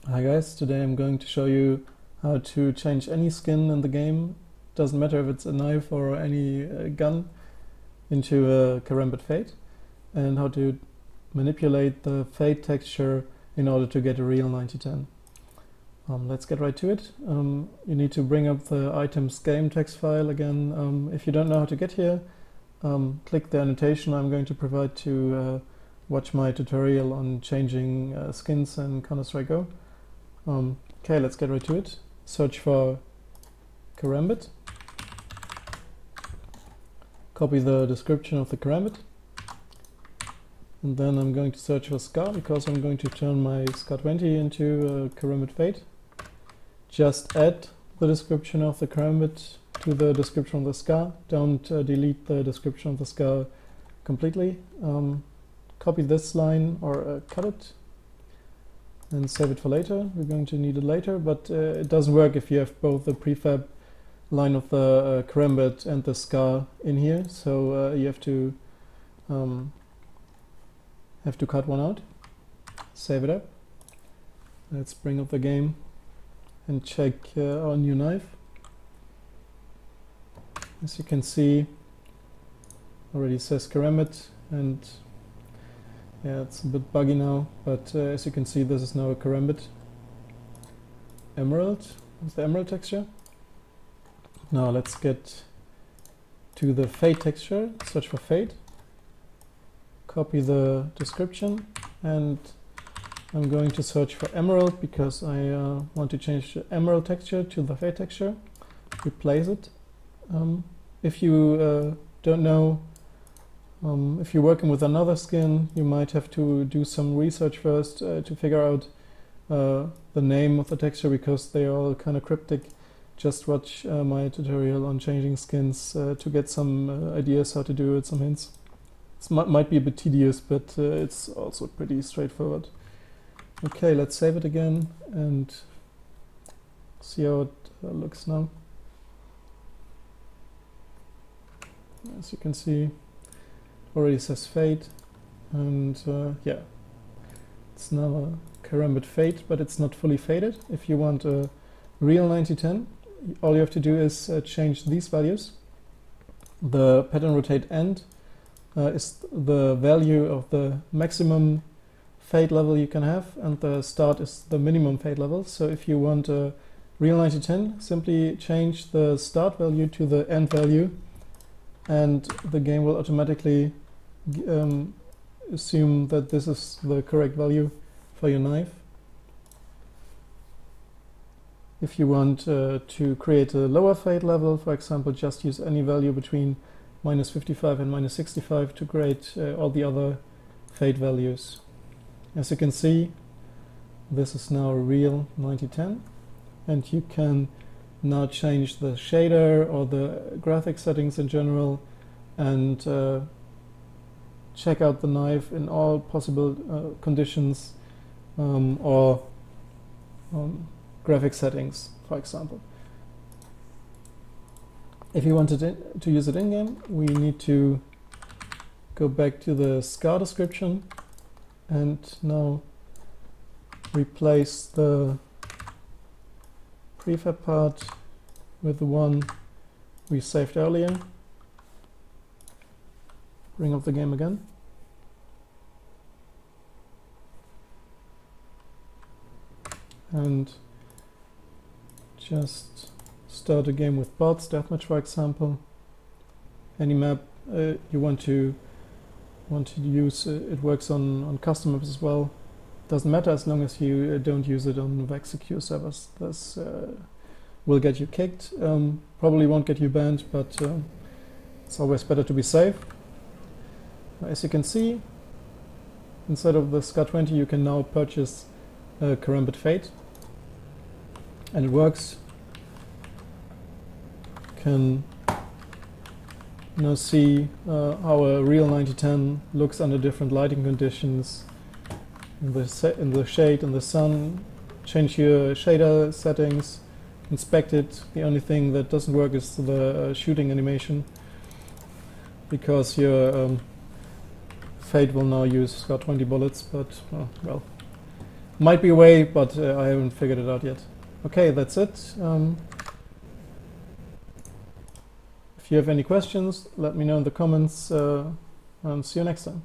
Hi guys, today I'm going to show you how to change any skin in the game, doesn't matter if it's a knife or any gun, into a Karambit Fade, and how to manipulate the fade texture in order to get a real 9010. Let's get right to it. You need to bring up the items game text file again. If you don't know how to get here, click the annotation I'm going to provide to watch my tutorial on changing skins in Counter-Strike Go. Okay, let's get right to it. Search for Karambit. Copy the description of the Karambit. And then I'm going to search for Scar because I'm going to turn my Scar 20 into Karambit Fade. Just add the description of the Karambit to the description of the Scar. Don't delete the description of the Scar completely. Copy this line or cut it and save it for later. We're going to need it later, but it doesn't work if you have both the prefab line of the Karambit and the Scar in here, so you have to cut one out. Save it up. Let's bring up the game and check our new knife. As you can see, already says Karambit, and yeah, it's a bit buggy now, but as you can see, this is now a Karambit Emerald with the emerald texture. Now let's get to the fade texture, search for fade, copy the description, and I'm going to search for emerald because I want to change the emerald texture to the fade texture, replace it. If you don't know, if you're working with another skin, you might have to do some research first to figure out the name of the texture because they are all kind of cryptic. Just watch my tutorial on changing skins to get some ideas how to do it, some hints. It might be a bit tedious, but it's also pretty straightforward. Okay, let's save it again and see how it looks now. As you can see, already says fade, and yeah, it's now a Karambit Fade, but it's not fully faded. If you want a real 9010, all you have to do is change these values. The pattern rotate end is the value of the maximum fade level you can have, and the start is the minimum fade level. So if you want a real 9010, simply change the start value to the end value, and the game will automatically assume that this is the correct value for your knife. If you want to create a lower fade level, for example, just use any value between -55 and -65 to create all the other fade values. As you can see, this is now a real 9010, and you can now change the shader or the graphic settings in general and check out the knife in all possible conditions or graphic settings, for example. If you wanted to use it in-game, we need to go back to the Scar description and now replace the prefab part with the one we saved earlier. Bring up the game again. And just start a game with bots, deathmatch for example. Any map you want to use, it works on custom maps as well. Doesn't matter as long as you don't use it on VAC secure servers. This will get you kicked, probably won't get you banned, but it's always better to be safe. As you can see, instead of the Scar 20 you can now purchase Karambit Fade, and it works. You can now see how a real 9010 looks under different lighting conditions, in the shade, in the sun. Change your shader settings, inspect it. The only thing that doesn't work is the shooting animation, because your Fade will now use Scar 20 bullets, but well, Might be a way, but I haven't figured it out yet. Okay, that's it. If you have any questions, let me know in the comments, and see you next time.